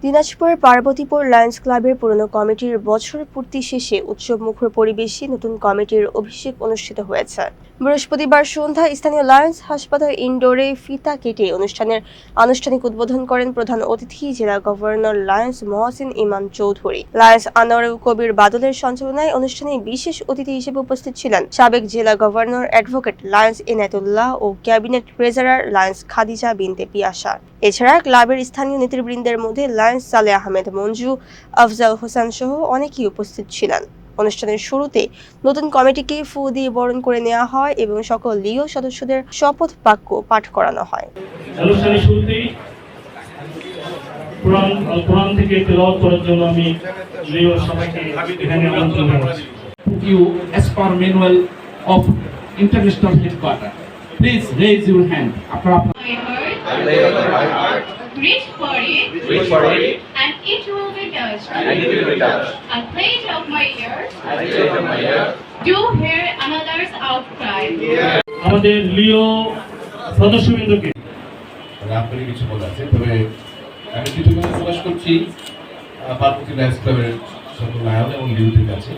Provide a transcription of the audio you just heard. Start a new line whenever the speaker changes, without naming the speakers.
দিনাজপুরের পার্বতীপুর লায়ন্স ক্লাবের পুরনো কমিটির বছর পূর্তি শেষে উৎসবমুখর পরিবেশে নতুন কমিটির অভিষেক অনুষ্ঠিত হয়েছে। বৃহস্পতিবার সন্ধ্যায় স্থানীয় লায়ন্স হাসপাতাল ইনডোরে ফিতা কেটে অনুষ্ঠানের আনুষ্ঠানিক উদ্বোধন করেন প্রধান অতিথি জেলা গভর্নর লায়ন্স মহসিন ইমান চৌধুরী। লায়ন্স আনোয়ারুল কবির বাদলের সঞ্চালনায় অনুষ্ঠানে বিশেষ অতিথি হিসেবে উপস্থিত ছিলেন সাবেক জেলা গভর্নর অ্যাডভোকেট লায়ন্স এনায়েতুল্লাহ ও ক্যাবিনেট ট্রেজারার লায়ন্স খাদিজা বিনতে পিয়াসা। এছাড়া ক্লাবের স্থানীয় নেতৃবৃন্দের মধ্যে লায়ন্স সালেহ আহমেদ মঞ্জু, আফজাল হোসেন সহ অনেকেই উপস্থিত ছিলেন। অনুষ্ঠানের শুরুতে নতুন কমিটিকে ফু দিয়ে বরণ করে নেওয়া হয় এবং সকল লিও সদস্যদের শপথ বাক্য পাঠ করানো হয়।
অনুষ্ঠানের শুরুতেই কোরআন থেকে তেলাওয়াত করার জন্য আমি লিও সবাইকে এখানে আমন্ত্রণ জানাচ্ছি।
You as per manual of international headquarter. Please raise your hand.
I lay on my heart, reach for it, and it will be touched. I pledge of my ears, do hear another's outcry.
আমাদের লিও সদস্যবৃন্দকে
আপনারই কিছু বলা আছে, তবে আমি কৃতজ্ঞতা প্রকাশ করছি Parvati Lions ক্লাবের সকল নায়ক এবং লিওদের কাছে।